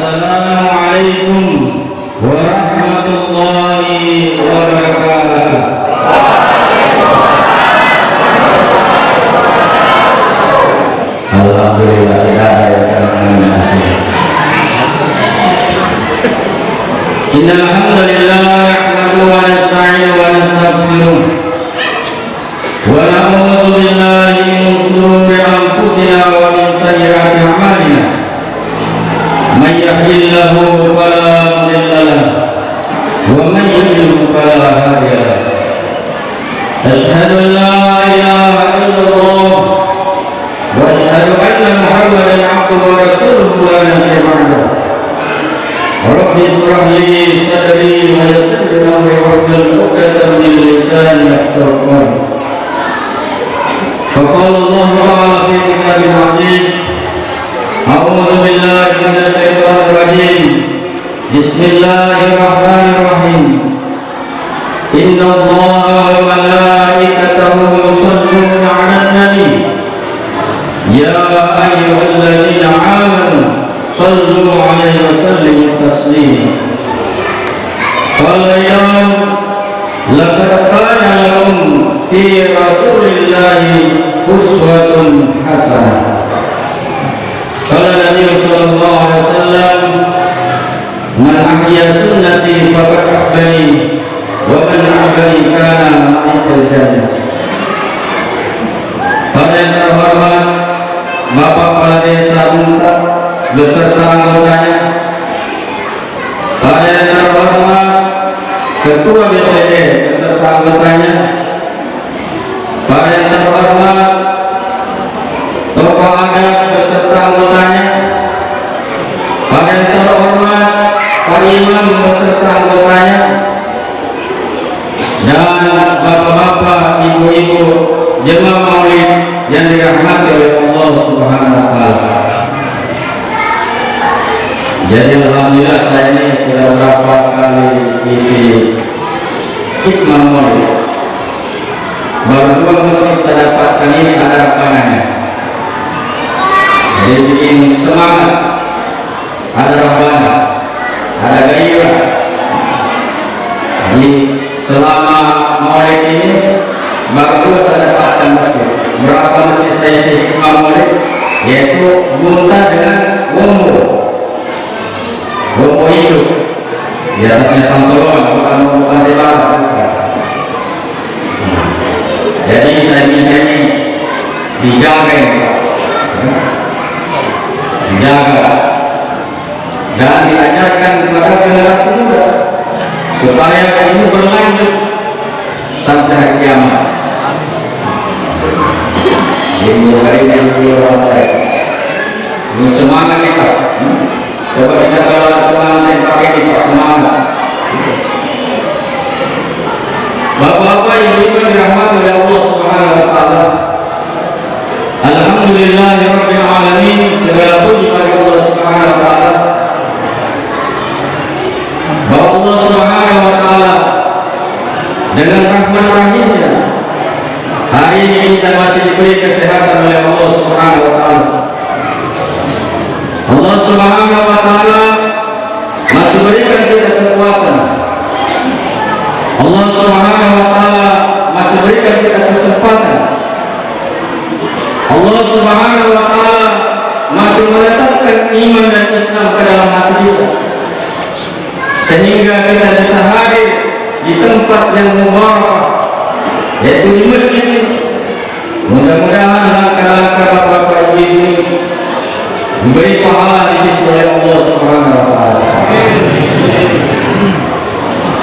Assalamualaikum warahmatullahi wabarakatuh. Alhamdulillah Innal hamdalillah nahmaduhu wa nasta'inuhu wa nastaghfiruh wa na'udzu billahi min shururi anfusina wa min sayyiati a'malina. May yahdihillahu fala mudilla lahu wa may yudlil fala hadiya lahu. Asyhadu an la ilaha illallah wa asyhadu anna Muhammadan 'abduhu wa rasuluhu la nabiyya ba'dahu. Rabbi shrah li sadri wa yassir li amri wahlul 'uqdatam min lisani yafqahu qawli. Faqala Allah ta'ala fi kitabil 'aziz. A'udzu billahi minasy syaithanir rajim. Bismillahirrahmanirrahim. Inna Allaha wa malaikatahu yusholluna 'alan nabi. Ya ayyuhalladzina amanu sallu 'alaihi wa sallimu taslima. Qala ya laqad kana lakum fi rasulillahi uswatun hasanah. Qala Nabi sallallahu alaihi wasallam, man ahya sunnati faqad ahdani wa man ahdani kana ma'al jannah. Pada yang terhormat Bapak Kepala Desa Untak beserta anggotanya, pada yang terhormat Ketua BPD beserta anggotanya, pada yang terhormat tokoh adat beserta anggotanya, pada yang terhormat Pak Imam beserta anggotanya, dan bapak-bapak, ibu-ibu jemaah maulid yang dirahmati oleh Allah Subhanahu wa taala. Jadi alhamdulillah saya ini sudah berapa kali isi hikmah maulid. Baru 2 musik saya dapatkan ini ada rekamannya. Jadi bikin semangat, ada rahbana, ada gairah. Jadi selama maulid ini baru saya dapatkan masjid. Berapa masjid saya isi hikmah maulid, yaitu bunta dengan wombo. Wombo hidup di atasnya pantolon, bukan wombo pantai barat. Jadi saya minta ini dijaga, dan diajarkan kepada generasi muda supaya ini berlanjut sampai hari kiamat. Ini hari ini semangat kita. Coba kita kalau semangat yang pakai di semangat. Bapak-bapak yang dirahmati oleh Allah Subhanahu wa taala. Alhamdulillahirabbil alamin. Segala puji bagi Allah Subhanahu wa taala. Bahwa Allah Subhanahu wa taala dengan rahmat rahimnya hari ini kita masih diberi kesehatan oleh Allah Subhanahu wa taala. Allah Subhanahu wa taala masih berikan kita kekuatan. Allah Subhanahu wa taala masih berikan kita kesempatan. Allah Subhanahu wa taala masih meletakkan iman dan Islam ke dalam hati kita, sehingga kita bisa hadir di tempat yang mubarak, yaitu di masjid ini. Mudah-mudahan langkah-langkah bapak-bapak ini diberi pahala di sisi oleh Allah Subhanahu wa taala.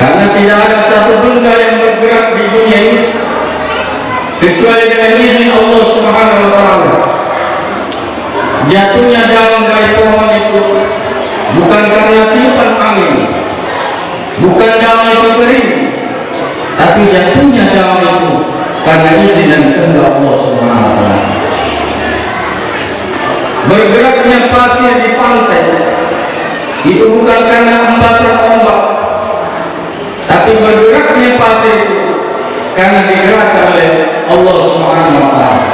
Karena tidak ada satu benda yang bergerak di dunia ini kecuali dengan izin Allah Subhanahu wa taala. Jatuhnya daun dari pohon itu bukan karena tiupan angin, bukan daun itu kering, tapi jatuhnya daun itu karena izin dan kehendak Allah Subhanahu wa taala. Bergeraknya pasir di pantai itu bukan karena embasan ombak, tapi bergeraknya pasir itu karena digerakkan oleh Allah Subhanahu wa taala.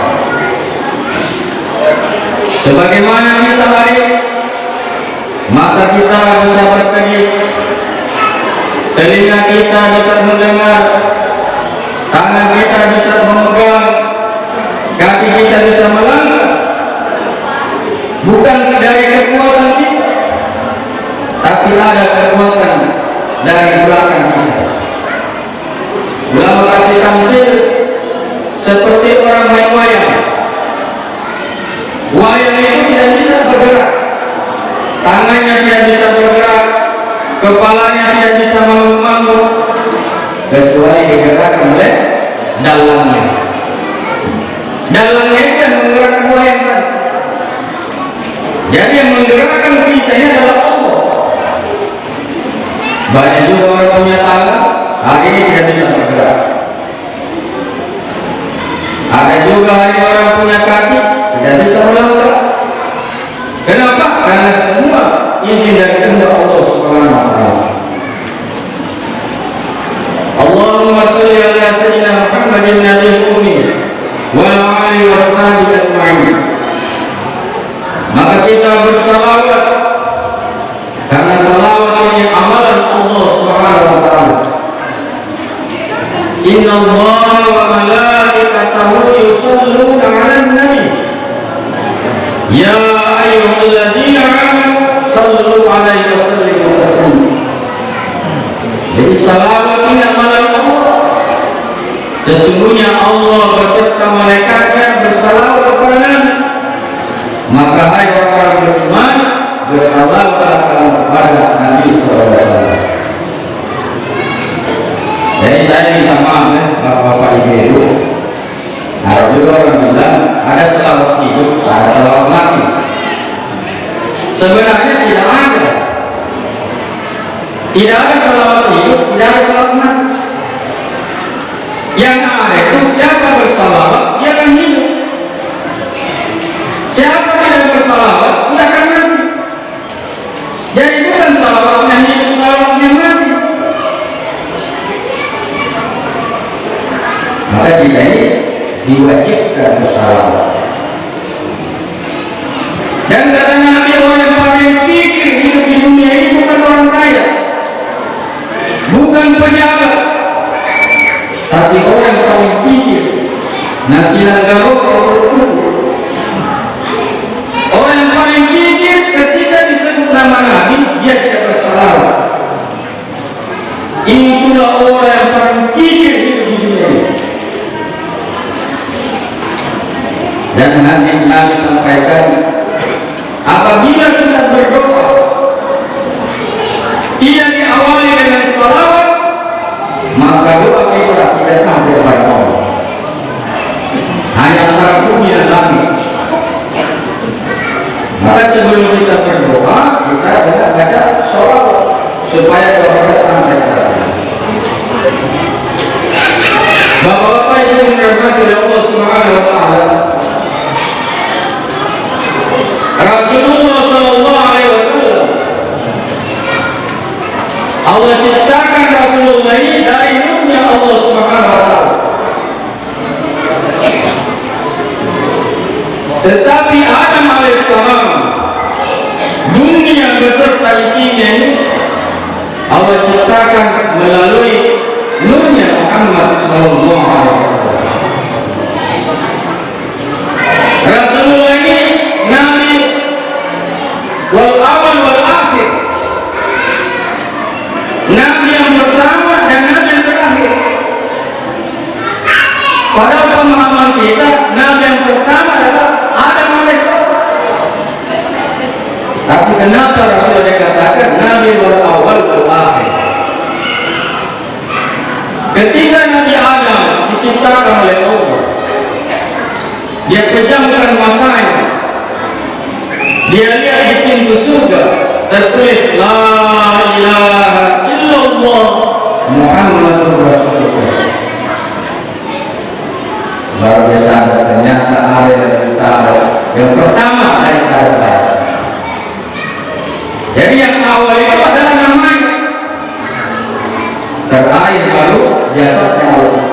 Sebagaimana kita hari, maka mata kita bisa berkedip, telinga kita bisa mendengar, tangan kita bisa memegang, kaki kita bisa melangkah. Bukan dari kekuatan kita, tapi ada kekuatan dari belakang kita. Ulama kasih tamsil seperti orang main wayang. Wayang itu tidak bisa bergerak, tangannya tidak bisa bergerak, kepalanya tidak bisa manggung-manggung, kecuali digerakkan oleh dalangnya. Dalangnya itu yang menggerakkan wayang kan. Jadi yang menggerakkan kita ini adalah Allah. Banyak juga orang punya tangan, hari ini tidak bisa bergerak. Ada juga hari orang punya kaki, tidak bisa melangkah. Kenapa? Karena semua izin dari kehendak Allah Subhanahu wa taala. Allahumma shalli ala sayyidina Muhammadin nabiyil ummi wa ala alihi wa sahbihi ajma'in. Maka kita bersalawat, karena salawat ini amalan Allah Subhanahu wa taala. Inna Allah wa malaikatahu yusalluna 'alan nabi. Ya ayyuhalladzina amanu sallu 'alaihi wa sallimu taslima. Jadi salawat ini amalan Allah. Sesungguhnya Allah beserta malaikatnya bersalawat kepada Nabi. Maka hai orang-orang beriman, bersalawatlah kepada Nabi SAW. Jadi saya minta maaf ya, bapak-bapak ibu. Ada juga orang bilang ada salawat hidup, ada salawat mati. Sebenarnya tidak ada. Tidak ada salawat hidup, tidak ada salawat mati. Yang ada itu siapa bersalawat, dia akan hidup. Siapa tidak bersalawat, dia akan mati. Jadi bukan salawatnya hidup, salawatnya mati. Maka jika ini diwajibkan bersalawat. Dan kata Nabi, orang yang paling pikir hidup di dunia ini bukan orang kaya, bukan pejabat, tapi orang yang paling pikir nasi garut orang. Orang yang paling pikir ketika disebut nama Nabi, dia tidak bersalawat. Itulah orang yang paling pikir hidup di dunia ini. Dan hadis Nabi sampaikan, apabila kita berdoa tidak diawali dengan salawat, maka doa kita tidak sampai kepada Allah. Hanya antara bumi dan langit. Maka sebelum kita berdoa, kita adalah baca salawat supaya doa sampai kepada Allah. Bapak-bapak yang dirahmati oleh Allah Subhanahu wa taala, Rasulullah sallallahu alaihi wasallam, Allah ciptakan Rasulullah ini dari nurnya Allah Subhanahu wa taala. Tetapi Adam alaihissalam, dunia beserta isinya ini Allah ciptakan melalui nurnya Muhammad sallallahu alaihi wasallam. Rasulullah ini Nabi wal awal wal akhir, Nabi yang pertama dan Nabi yang terakhir. Pada pemahaman kita, Nabi yang pertama adalah Adam alaihissalam. Tapi kenapa Rasulullah dikatakan Nabi wal awal wal akhir? Ketika Nabi Adam diciptakan oleh Allah, dia pejamkan matanya, dia lihat di pintu surga tertulis La ilaha illallah Muhammadur Rasulullah. Luar biasa, ternyata ada yang pertama dari saya. Jadi yang awal itu adalah namanya, terakhir baru jasadnya Allah.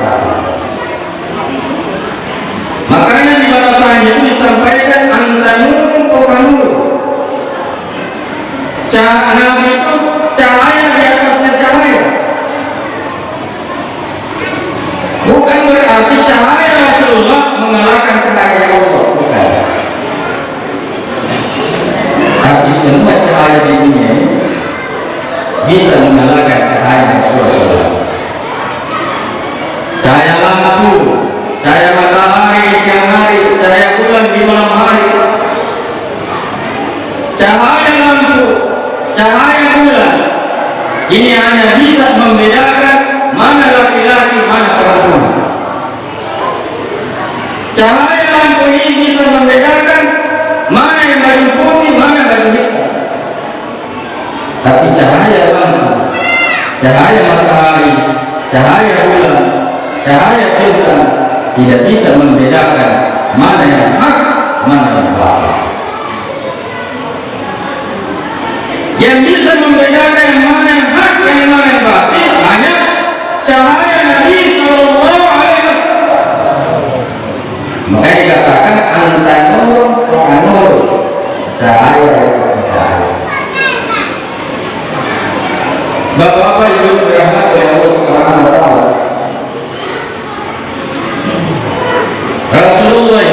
Makanya di batasannya itu disampaikan antanur kokanur, cahaya ini hanya bisa membedakan mana laki-laki, mana perempuan. Cahaya lampu ini bisa membedakan mana yang baju putih, mana baju hitam. Tapi cahaya lampu, cahaya matahari, cahaya bulan, cahaya filter tidak bisa membedakan mana yang hak, mana yang batil. Yang bisa membedakan mana yang hak dan mana yang batil hanya cahaya Nabi Sallallahu Alaihi Wasallam. Makanya dikatakan antanur anur, cahaya cahaya. Bapak-bapak ibu dirahmati oleh Allah Subhanahu Wa Taala. Rasulullah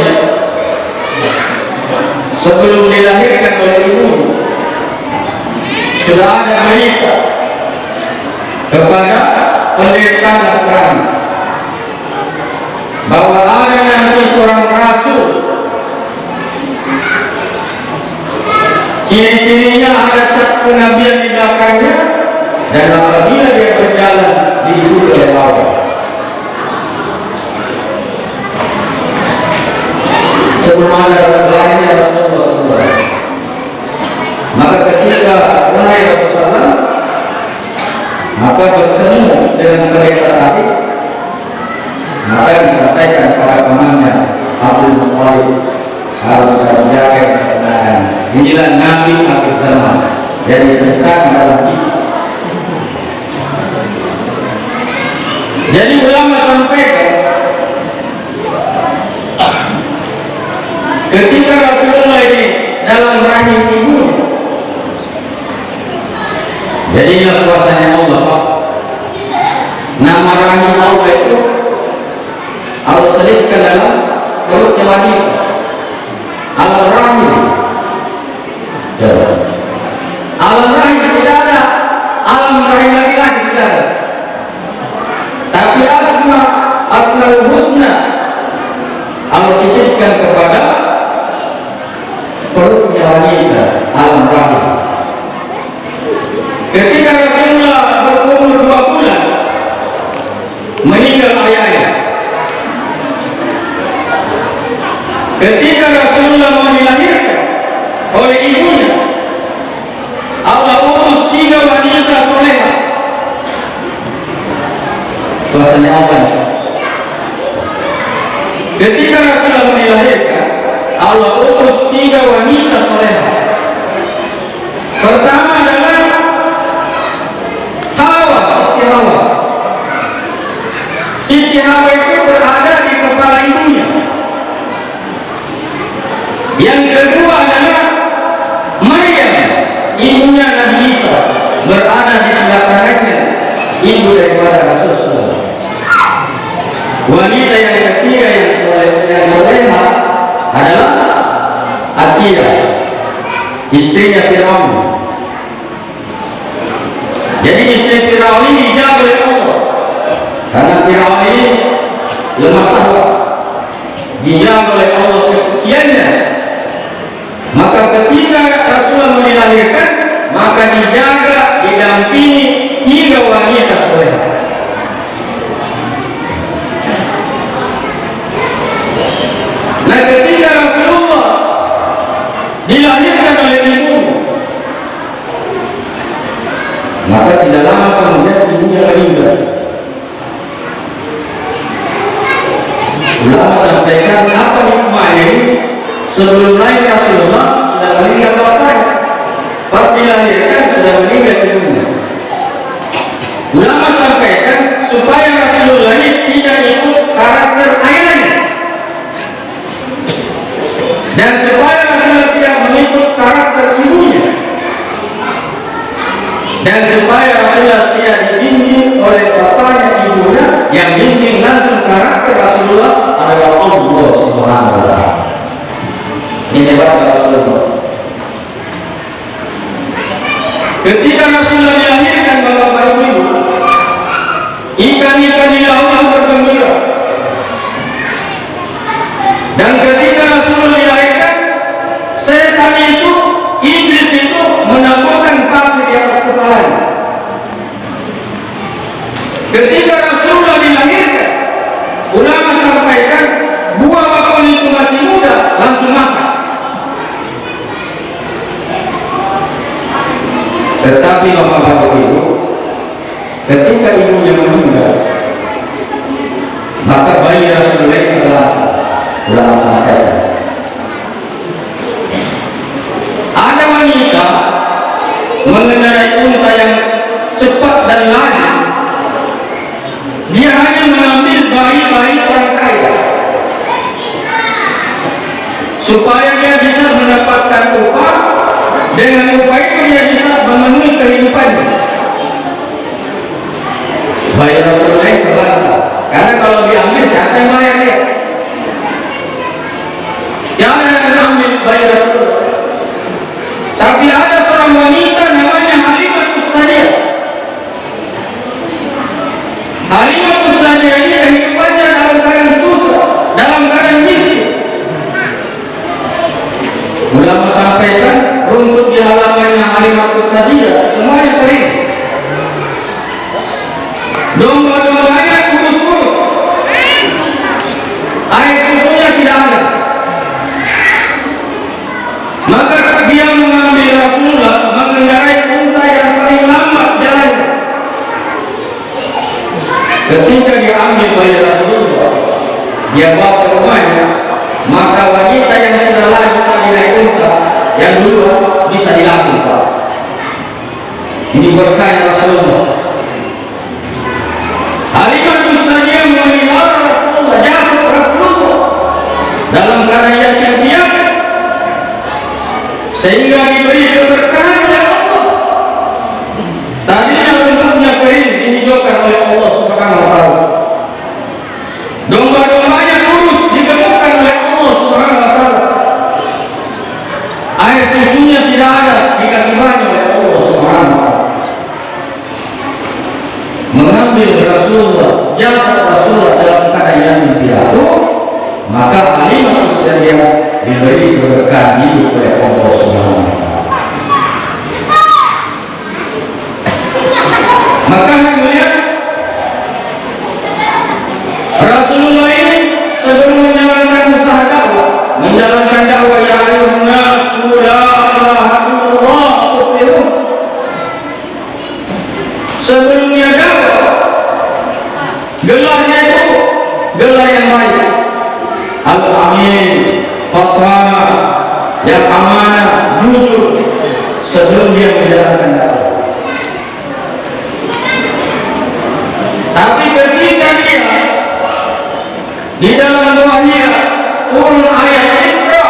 sebelum dilahirkan oleh ibunya sudah ada berita kepada pendeta Nasrani bahwa ada nanti seorang rasul, ciri-cirinya ada cat kenabian di belakangnya, dan apabila dia berjalan diikuti oleh Allah. Sebelum ada lahirnya Rasulullah SAW, maka ketika lahir Rasulullah, maka bertemu dengan mereka tadi, maka disampaikan kepada pamannya Abdul Muttalib harus menjaga kebenaran. Inilah Nabi akhir zaman, jadi tentang dalam kita. Jadi ulama sampaikan ketika Rasulullah ini dalam rahim ibunya, jadi inilah kuasanya Allah. Nama rahim Allah itu Allah selipkan dalam perutnya wanita. Al-Rahim. Al-Rahim tidak ada. Alam rahim laki-laki tidak ada. Tapi asmaul husna Allah titipkan kepada perutnya wanita, alam rahim. Ketika Rasulullah berumur 2 bulan meninggal ayahnya. Ketika Rasulullah mau dilahirkan oleh ibunya, Allah utus 3 wanita solehah. Kuasanya Allah. Ketika Rasulullah mau dilahirkan, Allah utus 3 wanita solehah. Pertama adalah Hawa, Siti Hawa. Siti Hawa itu berada di kepala ibunya. Yang kedua adalah Maryam, ibunya Nabi Isa, berada di sebelah kanannya, ibu daripada Rasulullah. Wanita yang ketiga yang solehah adalah Asia, istrinya Firaun. Jadi istri Firaun ini dijaga oleh Allah, karena Firaun ini lemah syahwat, dijaga oleh Allah kesuciannya. Maka ketika Rasulullah mau dilahirkan, maka dijaga, didampingi 3 wanita solehah. Nah, ketika Rasulullah dilahirkan oleh ibu, maka tidak lama kemudian ibunya meninggal. Ulama sampaikan apa hikmahnya ini? Sebelum lahir Rasulullah sudah meninggal bapaknya, pas dilahirkan sudah meninggal ibunya. Ulama sampaikan supaya Rasulullah ini tidak ikut karakter ayahnya, dan supaya Rasulullah tidak mengikut karakter ibunya, dan supaya Rasulullah tidak dibimbing oleh bapaknya ibunya, yang bimbing langsung karakter Rasulullah adalah Allah Subhanahu Wa Taala. Ini bapak Rasulullah. Ketika Rasulullah dilahirkan bapak ibu, ikan-ikan di laut bergembira. Dan ketika Rasulullah dilahirkan, setan itu, iblis itu menaburkan pasir di atas kepalanya. Tetapi bapak-bapak itu, ketika ibunya meninggal, maka bayi Rasulullah telah sampai. Ada wanita mengendarai unta yang cepat dan lari. Dia hanya mengambil bayi-bayi orang kaya supaya dia bisa mendapatkan upah. Dengan upah itu dia bisa memenuhi kehidupannya. Bayi Rasulullah terbantah, karena kalau diambil siapa yang bayar dia? Jangan ambil bayi Rasulullah. Tapi ada seorang wanita namanya Halimah As-Sa'diyah. Halimah As-Sa'diyah ini kehidupannya dalam keadaan susah, dalam keadaan miskin. Ulama sampaikan rumput di halamannya Halimah As-Sa'diyah semuanya kering. Domba-dombanya kurus-kurus, air susunya tidak ada. Maka dia mengambil Rasulullah mengendarai unta yang paling lambat jalannya. Ketika dia ambil bayi Rasulullah, dia bawa ke rumahnya, maka wanita yang sudah lagi tadi naik unta yang dulu bisa dilakukan. Ini berkah Rasulullah. Halimah As-Sa'diyah memelihara Rasulullah, jasad Rasulullah dalam keadaan yakin dia, sehingga diberi keberkahan oleh Allah. Tadinya rumputnya kering, dihijaukan oleh Allah Subhanahu wa Ta'ala. Domba-dombanya kurus, digemukkan oleh Allah Subhanahu wa Ta'ala. Air susunya tidak ada, dikasih banyak oleh Allah Subhanahu wa Ta'ala. Mengambil Rasulullah, jasad Rasulullah dalam keadaan yang piatu, maka Halimah As-Sa'diyah diberi keberkahan hidup oleh Allah Subhanahu wa Ta'ala. Maka melihat Rasulullah ini sebelum menjalankan usaha dakwah, menjalankan dakwah ya ayyuhan nas la ilaha illallah tuflihun. Sebelumnya dakwah, gelarnya itu gelar yang baik, Al-Amin, Fatwa, yang amanah, jujur, sebelum dia menjalankan dakwah. Tapi ketika dia di dalam doanya turun ayat Iqra,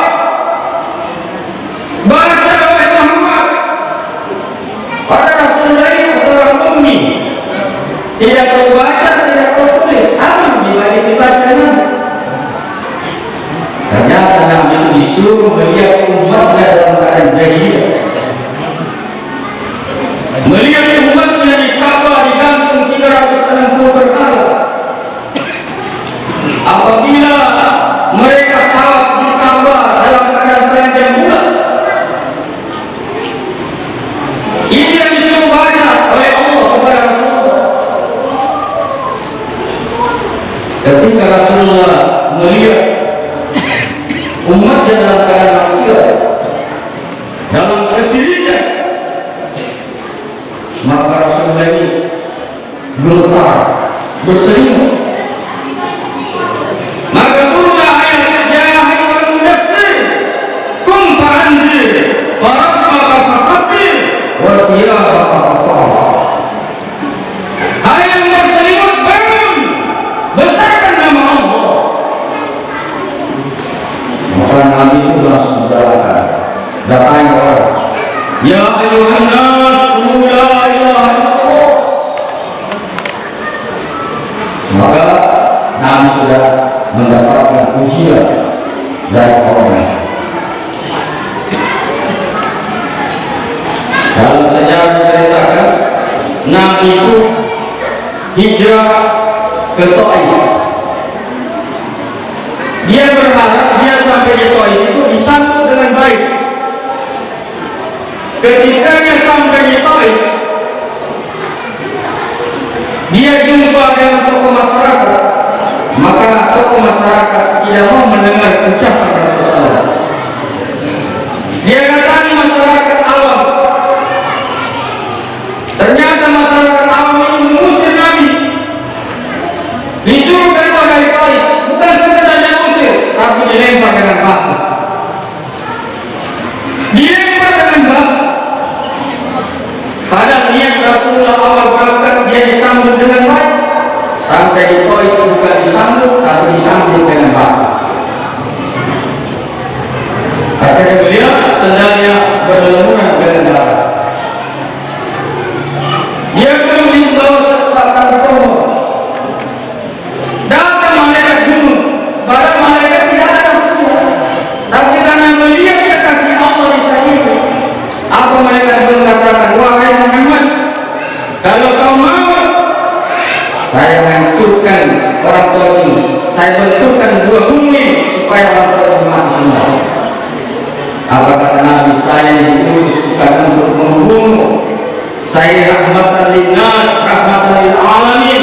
baca oleh Muhammad, pada Rasulullah itu seorang ummi, tidak tahu baca, tidak tahu tulis, apa dibaca nanti? Ternyata Nabi disuruh melihat umatnya dalam keadaan jahiliyah, melihat umatnya di Ka'bah digantung 360 berhala. Apabila mereka tawaf di Ka'bah dalam keadaan telanjang bulat, ini yang disuruh baca oleh Allah kepada Rasulullah. Ketika Rasulullah melihat umatnya dalam keadaan maksiat, dalam kesirikan, maka Rasulullah ini gemetar, berselimut. Maka turunlah ayat ya ayyuhal mudaththir qum fa'anzir wa rabbaka fakabbir wa thiyabaka fatahhir. Hai yang berselimut, bangun, besarkan nama Allah. Maka Nabi itu langsung berjalan, datang orang, ya ayyuhan nas la ilaha illallah. Maka Nabi sudah mendapatkan pujian dari orang. Dalam sejarah diceritakan Nabi itu hijrah ke Taif. Dia berharap dia sampai di Taif itu disambut dengan baik. Ketika dia sampai di Taif, dia jumpa dengan tokoh masyarakat. Maka tokoh masyarakat tidak mau mendengar ucapan Rasulullah. Dia katakan masyarakat awam, sampai di poin itu bukan disambut, tapi disambut dengan batu. Akhirnya beliau sendalnya berlumuran dengan darah. Dia pun membawa sesuatu pohon. Datang malaikat gunung, para malaikat tidak ada semua. Tapi karena melihat kekasih Allah di sana, apa malaikat gunung katakan, wahai Muhammad, kalau kau mau, saya hancurkan orang tua ini. Saya bentukkan dua bumi supaya orang tua ini mati semua. Apa kata Nabi, saya diutus bukan untuk membunuh. Saya rahmatan linnas, rahmatan lil alamin.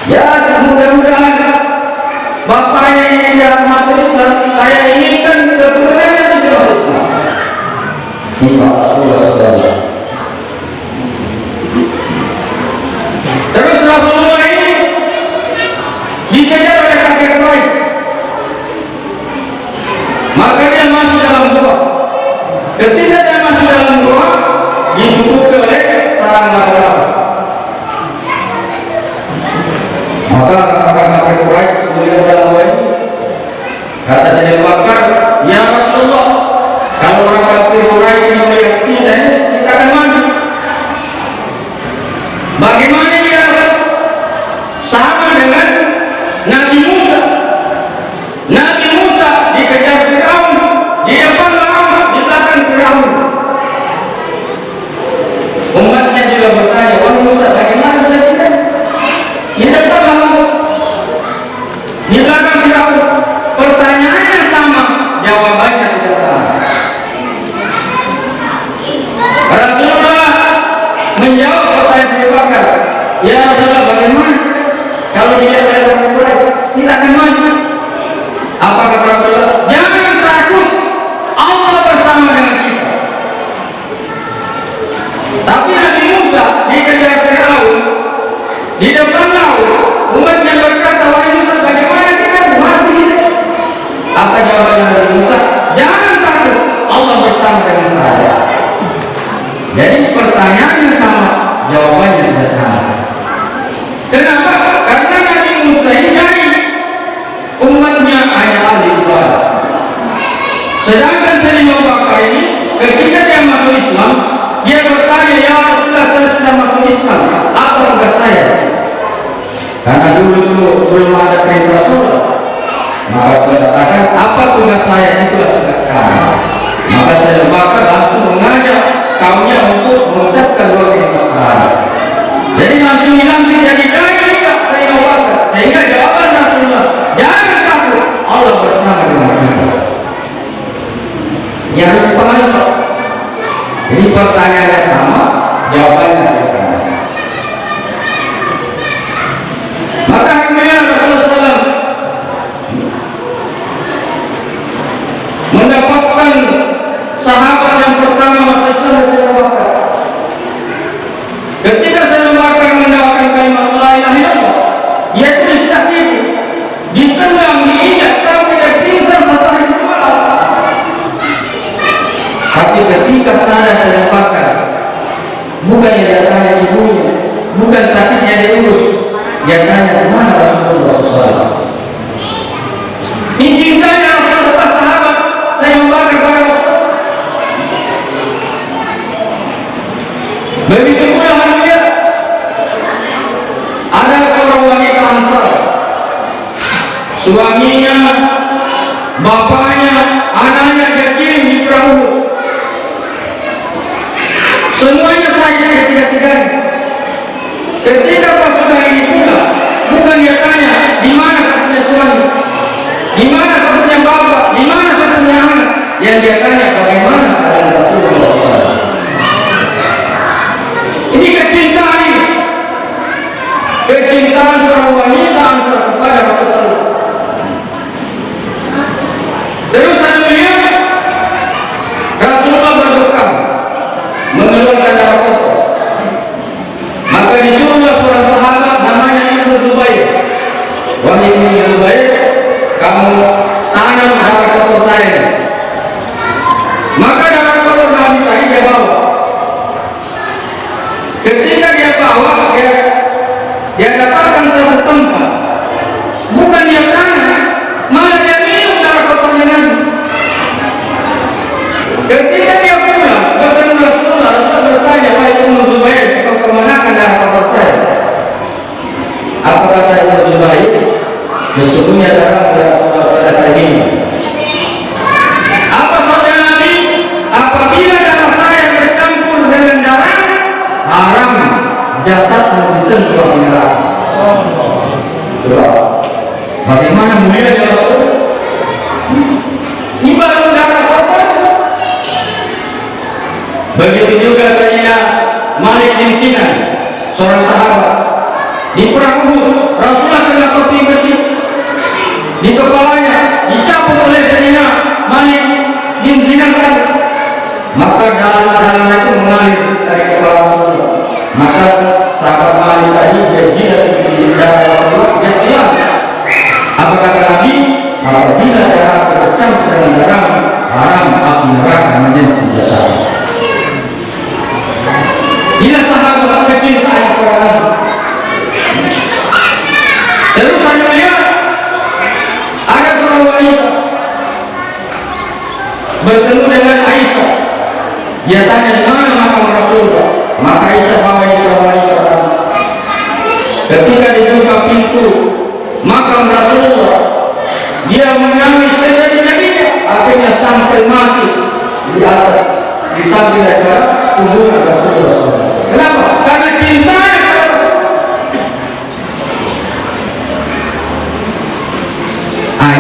Ya, mudah-mudahan bapaknya ini yang masuk Islam, saya inginkan keturunannya di masuk Islam. Ini Pak Rasulullah. Terus Rasulullah ini dikejar oleh kafir Quraisy. Maka dia masuk dalam gua. Ketika dia masuk dalam gua, ditutupi oleh sarang laba-laba. Maka kafir Quraisy melihat dalam gua ini, kata Sayyidina Abu Bakar, ya Rasulullah, kalau orang kafir Quraisy melihat kita akan mati. Bagaimana dia sama dengan Nabi Musa? Nabi Musa dikejar Firaun, di depan Firaun, di belakang Firaun. Umatnya juga bertanya, wahai Musa, bagaimana sudah kita? Di depan Firaun, di belakang Firaun. Pertanyaannya sama, jawabannya tidak sama. Rasulullah menjawab pertanyaan Abu Bakar, ya Rasulullah, bagaimana kalau dia ada Quraisy kita akan maju? Apa kata Rasulullah? Jangan takut, Allah bersama dengan kita. Tapi Nabi Musa dikejar Firaun di depan laut, umatnya berkata, wahai Musa, bagaimana kita mati? Apa jawabannya Nabi Musa? Jangan takut, Allah bersama dengan saya. Jadi pertanyaannya sama, jawabannya tidak sama. Kenapa? Karena Nabi Musa ini umatnya hanya ahli ibadah. Sedangkan Sayyidina Abu Bakar ini ketika dia masuk Islam, dia bertanya, ya Rasulullah, saya sudah masuk Islam, apa tugas saya? Karena dulu belum ada perintah Rasulullah. Maka dia katakan, apa tugas saya? Itulah tugas kamu. Maka Sayyidina Abu Bakar langsung mengajak kaumnya untuk mengucapkan dua kalimat syahadat. Jadi langsung hilang jadi tidak saya Bakar. Sehingga jawaban Rasulullah, jangan takut, Allah bersama dengan kita. Yang harus dipahami. Jadi pertanyaannya sama, jawabannya sama. Maka akhirnya Rasulullah SAW mendapatkan sahabat yang pertama masuk Islam, Sayyidina Bakar. Ketika Sayyidina Bakar mendapatkan kalimat la ilaha illallah, dia disakiti, ditendang, diinjak sampai dia pingsan satu hari semalam. Tapi ketika sadar Sayyidina Bakar, bukan dia tanya ibunya, bukan sakitnya diurus, dia tanya kemana Rasulullah SAW. Izinkannya Rasulullah sahabat Sayyidina Bakar kepada Rasulullah. Begitu pula dia ada seorang wanita Ansar, suaminya, bapaknya, anaknya dikirim di perahu. Semuanya saja ketiga-tiganya. Ketika pasukan ini pulang, bukan dia tanya di mana satunya suami, di mana satunya bapak, di mana satunya anak. Yang dia tanya bagaimana keadaan Rasulullah SAW. Ini kecintaan ini. Kecintaan seorang wanita Ansar kepada Rasulullah. Terus beliau Rasulullah berduka, mengeluarkan darah kotor. Maka disuruhlah seorang sahabat namanya Ibnu Zubair. Wahai Ibnu Zubair, kamu Begitu juga Sayyidina Malik bin Sinan, seorang sahabat. Di perang Uhud, Rasulullah kena topi besi di kepalanya, dicabut oleh Sayyidina Malik bin Sinan. Maka darah itu mengalir dari kepala Rasulullah. Maka sahabat Malik tadi dia jilat di darah Rasulullah, dia telah. Apa kata Nabi? Apabila darah tercampur dengan darah, haram api neraka menjadi jasa. Bila sahabat kecintaan kepada Nabi. Terus saya melihat ada seorang wanita bertemu dengan Aisyah. Dia tanya di mana makam Rasulullah. Maka Aisyah bawa Aisyah wanita. Ketika dibuka pintu makam Rasulullah, dia menangis sejadi-jadinya. Akhirnya sampai mati di atas, di samping daripada kuburan Rasulullah. Kenapa? Karena cintanya kepada Rasulullah.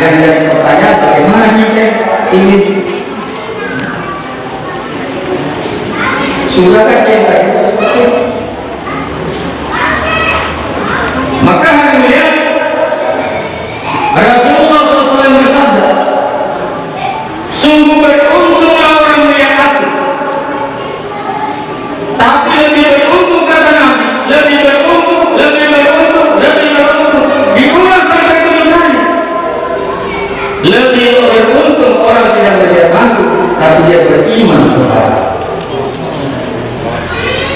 Yang jadi pertanyaan, bagaimana kita ingin sudahkah cinta itu seperti itu? Maka hari ini Rasulullah SAW bersabda, sungguh beruntunglah orang melihat aku. Tapi lebih beruntung kata Nabi, lebih beruntung. Diulang sampai kemudiannya. Lebih beruntung orang tidak melihat aku, tapi dia beriman kepada.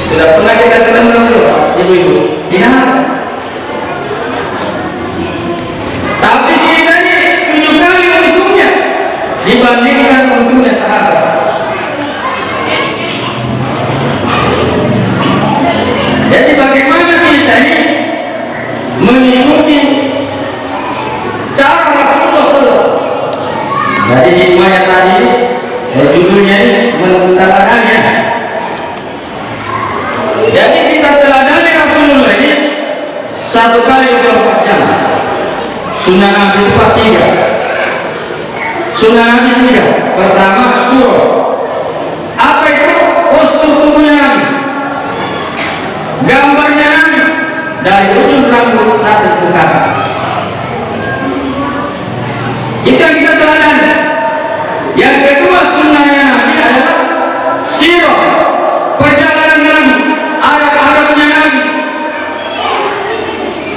Sudah pernah kita ketemu ibu-ibu? Tidak. Tapi kita ini 7 kali untungnya dibandingkan untungnya sahabat. Jadi bagaimana kita ini mengikuti cara Rasulullah SAW? Jadi hikmahnya tadi, judulnya ini menentangkannya. Jadi kita teladani Rasulullah ini 1 kali 24 jam. Sunnah Nabi 3. Sunnah Nabi 3. Pertama surah. Apa itu? Postur tubuhnya Nabi, gambarnya Nabi dari ujung rambut sampai ke kaki. Itu yang kita teladani. Yang kedua sunnahnya Nabi adalah sirah, perjalanan Nabi, arah-arahnya Nabi,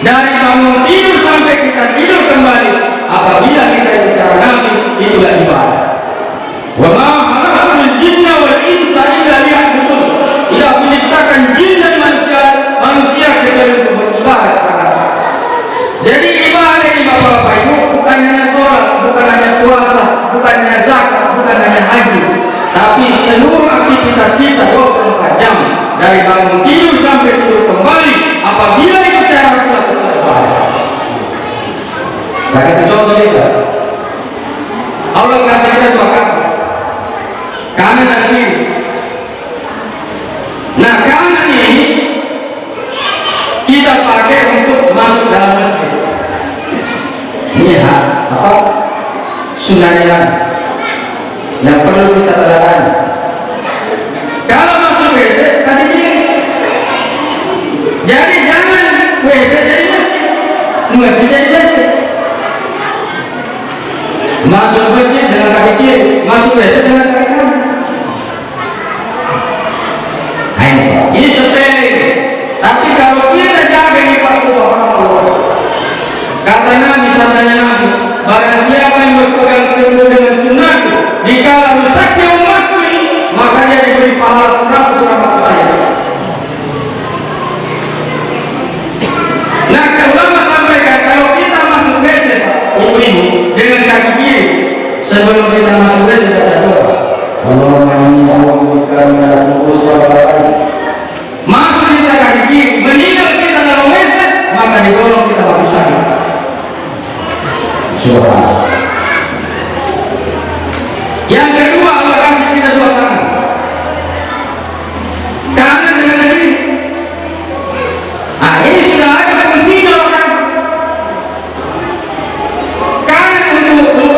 dari bangun tidur sampai kita tidur kembali. Apabila kita bicara Nabi, itulah ibadah. Wa ma khalaqtul jinna wal insa illa liya'budun. Tidak menciptakan jin dan manusia kecuali untuk beribadah kepada Allah. Jadi ibadah ini Bapak-bapak Ibu bukan hanya sholat, bukan hanya puasa, bukan hanya zakat, bukan hanya haji, tapi seluruh aktivitas kita 24 jam dari bangun tidur sampai tidur kembali. Apabila itu cara sholat kita ibadah. Saya kasih contoh kita. Allah kasih kita 2 kaki, kanan dan kiri. Nah, kanan ini kita pakai untuk masuk dalam masjid. Ini apa? Sunnahnya yang perlu kita teladani. Kalau masuk WC tadi ini, jadi jangan WC jadi masjid jadi WC. Masuk masjid dengan kaki kiri, masuk WC dengan kaki kanan. Ini sepele. Tapi kalau kita jaga di waktu Allah, kata Nabi, sabdanya Nabi, barang siapa yang berpegang teguh dengan sunnahku, dikala rusaknya umatku ini, maka dia diberi pahala 100 rahmat saya. Nah, ulama sampaikan kalau kita masuk WC, ibu-ibu dengan kaki kiri, sebelum kita masuk WC kita doa, Allahumma inni a'udzubika minal khubuthi wal khaba'ith. Masuk kita kaki kiri, meninggal kita dalam WC, maka digolong kita masuk sana. Subhanallah. Yang kedua, Allah kasih kita 2 tangan, kanan dengan kiri. Nah, ini sudah ada fungsinya orang. Kanan untuk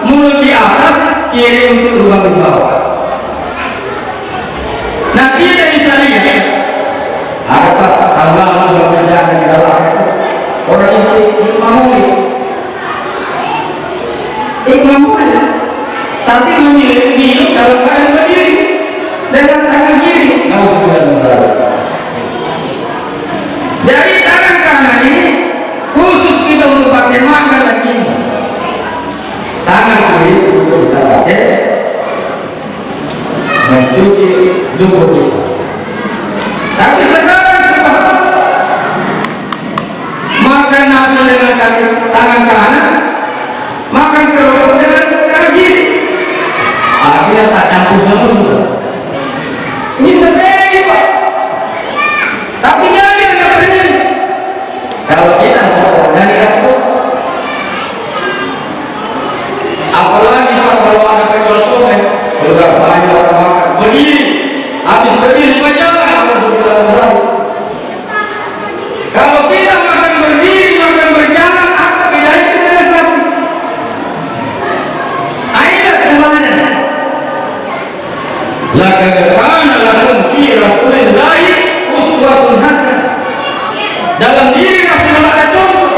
mulut di atas, kiri untuk lubang di bawah. Ada tambahan pekerjaan di dalam orang isi ikmamuli, tapi memilih minum dalam keadaan berdiri dengan tangan kiri. Jadi tangan kanan ini khusus kita untuk pakai makan dan minum. Tangan kiri untuk kita pakai mencuci tubuh kita. Tapi sekarang makan nasi dengan kaki tangan kanan, makan kerupuk dengan tangan kiri. Akhirnya tak campur semua. Ini sepele Pak. Tapi jangan ini. Kalau kita mau dari kasut, apalagi kalau ada penjual somai, sudah banyak orang makan berdiri, habis berdiri berjalan, harus berjalan. Kalau kita makan berdiri, makan berjalan, apa bedanya dengan satu? Ayat kemana? Laqad kana lakum fi Rasulillahi uswatun hasanah. Dalam diri Rasulullah ada contoh.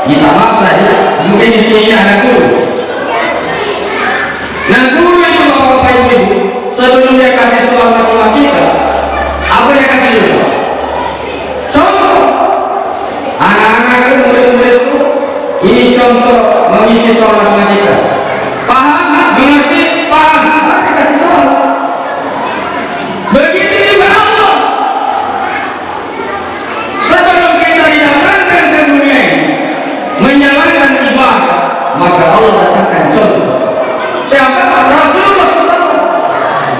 Kita maksa ya, mungkin di sini ada guru. Nah guru itu bapak ibu, sebelum dia kasih soal matematika, apa dia kasih dulu? Contoh. Anak-anak itu murid-murid itu, ini contoh mengisi soal matematika. Paham? Mengerti? Paham? Dia kasih soal. Begitu juga Allah. Sebelum kita didatangkan ke dunia ini menjalankan ibadah, maka Allah datangkan contoh. Siapa? Rasulullah SAW.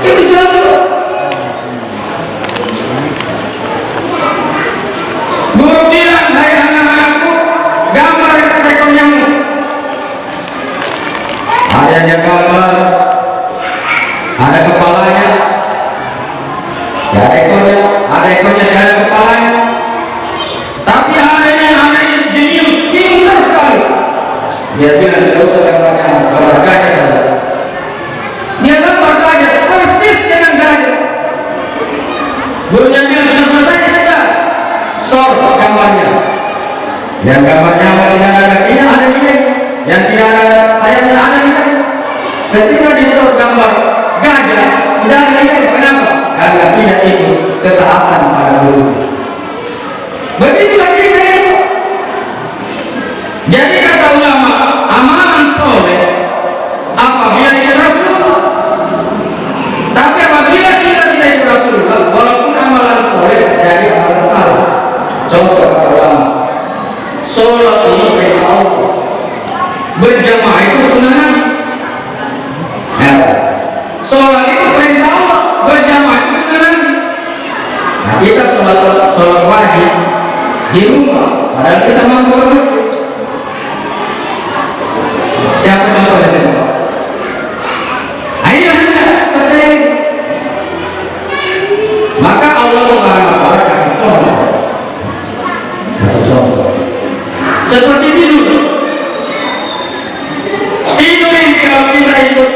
Itu contoh. Guru bilang, hai anak-anakku, gambar seekor nyamuk. Ada yang gambar, ada kepalanya, ada ekornya, ada kepalanya. Tapi ada jenius, pintar sekali. Dia bilang tidak usah gambar gajah saja. Dia gambar gajah persis dengan gajah. Gurunya bilang sudah selesai sudah. Store gambarnya. Yang gambarnya tidak ada kakinya ada ini, yang tidak ada sayapnya ada ini. Ketika di store gambar gajah tidak ada ini, kenapa? Karena tidak ikut ketaatan pada guru. Begitu lagi itu. Jadi kata ulama, amalan soleh apabila ikut Rasulullah. Tapi apabila kita tidak ikut Rasulullah, walaupun amalan soleh jadi amalan salah. Contoh kata ulama, sholat ini perintah Allah, berjamaah itu sunnah Nabi. Sholat itu perintah Allah, berjamaah itu sunnah Nabi. Nah, kita sholat wajib di rumah, padahal kita mampu bermasjid. Siapa contoh dari itu? Ayo seperti ini. Maka Allah Subhanahu wa Ta'ala kasih contoh. Seperti tidur. Tidur ini kalau kita ikut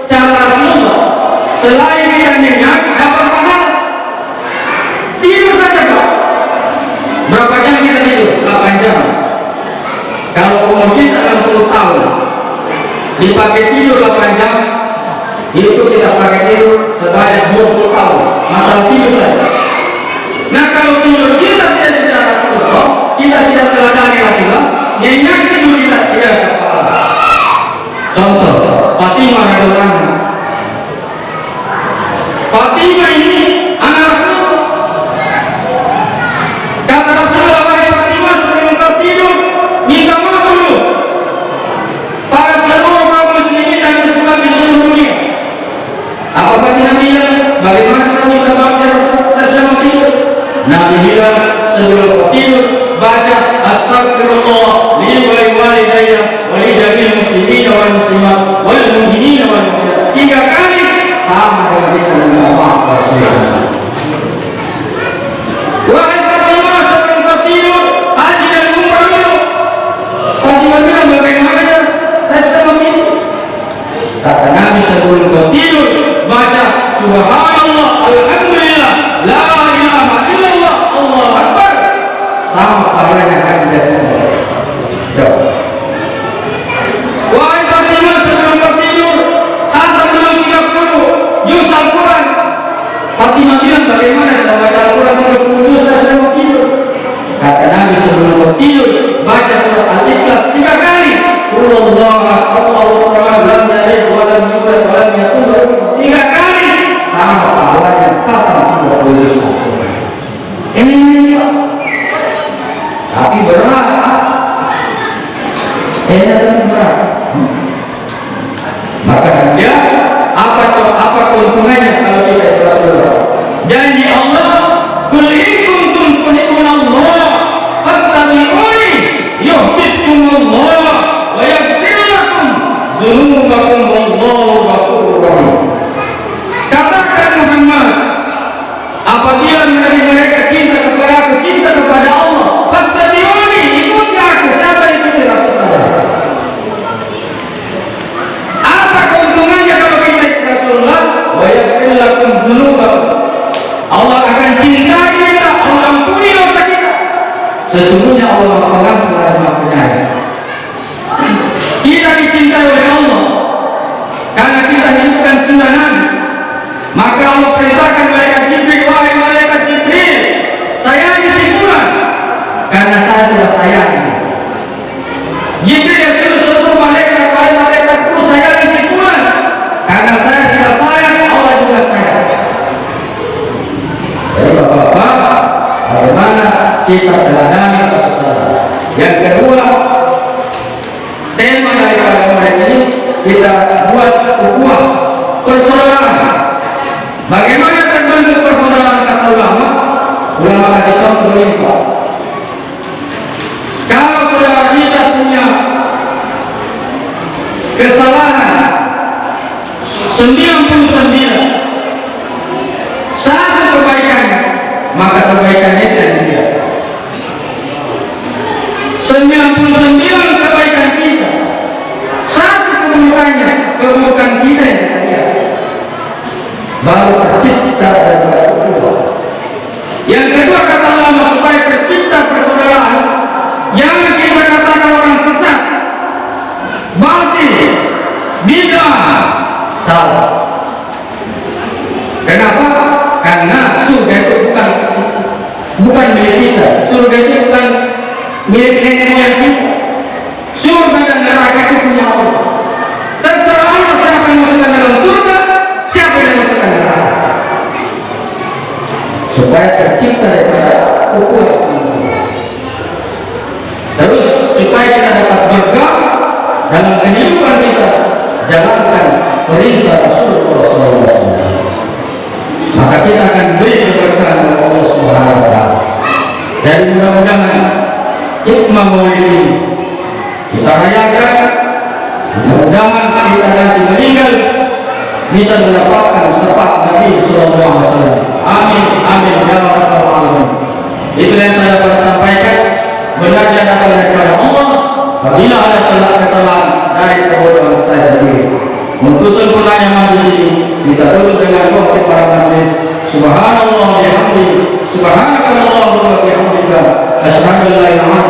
cara Rasulullah, selain kita nyenyak, dapat pahala. Tidur saja Pak. Berapa jam kita tidur? 8 jam. Kalau umur kita 60 tahun, dipakai tidur 8 jam, itu kita pakai tidur sebanyak 20 tahun. Masalah tidur saja. Nah kalau tidur kita tidak bicara Rasulullah, kita tidak teladani Rasulullah, nyenyak tidur kita tidak kepala. Contoh, Fatimah radhiyallahu anha. Fatimah ini anak Rasulullah. Kata Rasulullah, wahai Fatimah, sebelum kau tidur, minta maaf dulu pada seluruh kaum muslimin dan muslimat di seluruh dunia. Apa Fatimah bilang? Bagaimana saya minta maaf saya mau tidur? Nabi bilang sebelum kau tidur, baca astagfirullah li walidayya wa li jami'il muslimin wal muslimat wal mu'minin wal mu'minat 3 kali, sama dengan kita minta maaf Rasulullah. Wahai Fatimah, sebelum kau tidur, haji dan umrah dulu. Fatimah bilang, bagaimana saya sudah mau tidur? Kata Nabi, sebelum kau tidur, baca subhanallah alhamdulillah la ilaha illallah sama pahalanya akan dijatuhkan. Wahai Fatimah, sebelum tertidur Hasan belum 30 juz Al-Quran. Fatimah bilang, bagaimana saya baca Al-Quran 30 juz saya sudah mau tidur? Kata Nabi, sebelum tertidur baca surat Al-Ikhlas 3 kali. Allahu Akbar, lam yalid wa lam yulad wa lam yakul lahu kufuwan ahad. 3 kali sama pahalanya khatam 30 juz. Ini tapi berat. Berat. Maka dia apa keuntungannya kalau kita ikhlas dulu? Janji Allah, qul in kuntum tuhibbuna Allah fattabi'uni yuhibbukumullah wa yaghfir lakum dzunubakum wallahu ghafurur rahim. Katakan Muhammad, apabila mereka cinta kepada aku, cinta kepada Allah, fattabi'uni, ikuti aku. Siapa yang ikuti Rasul saya? Apa keuntungannya kalau kita ikut Rasulullah? Wa yaghfir lakum dzunubakum. Allah akan cintai kita, Allah ampuni dosa kita. Sesungguhnya Allah Pengampun dan Maha Penyayang. Kita dicintai oleh Allah karena kita hidupkan sunnah Nabi. Maka Allah perintahkan malaikat Jibril, wahai malaikat Jibril, sayangi si fulan karena saya sudah sayangi. Jibril yang suruh seluruh malaikat, wahai malaikatku, sayangi si fulan karena saya sudah sayang, Allah juga sayang. Jadi bapak-bapak, bagaimana kita teladani Rasulullah? Yang kedua, tema daripada mereka ini kita buat ukhuwah persaudaraan. Bagaimana terbentuk persaudaraan kata ulama? Ulama kasih contoh ini, Pak. Kalau saudara kita punya kesalahan 99, satu kebaikannya, maka kebaikannya dan dia. 99 kebaikan kita, satu keburukannya, keburukan kita yang dia. Baru tercipta daripada ukhuwah. Yang kedua kata ulama, supaya tercipta persaudaraan, jangan kita katakan orang sesat, batil, bid'ah, salah. Kenapa? Karena surga itu bukan milik kita. Surga itu bukan milik nenek moyang kita. Surga dan neraka itu punya Allah. Terserah Allah siapa yang masukkan dalam surga, siapa yang masukkan neraka. Supaya tercipta daripada ukhuwah. Terus supaya kita dapat bergabung dalam kehidupan kita, jalankan perintah Rasulullah SAW. Maka kita akan beri keberkahan oleh Allah Subhanahu wa Ta'ala. Dan mudah-mudahan hikmah maulid ini kita rayakan. Mudah-mudahan kita nanti meninggal bisa mendapatkan syafaat Nabi Sallallahu Alaihi Wasallam. Amin, amin ya rabbal alamin. Itu yang saya dapat sampaikan. Benarnya datang daripada Allah. Apabila ada kesalahan dari kebodohan saya sendiri, untuk sempurnanya majlis ini kita tutup dengan doa para majlis. Subhanallah wa bihamdihi, subhanakallahumma wa bihamdika, asyhadu an la ilaha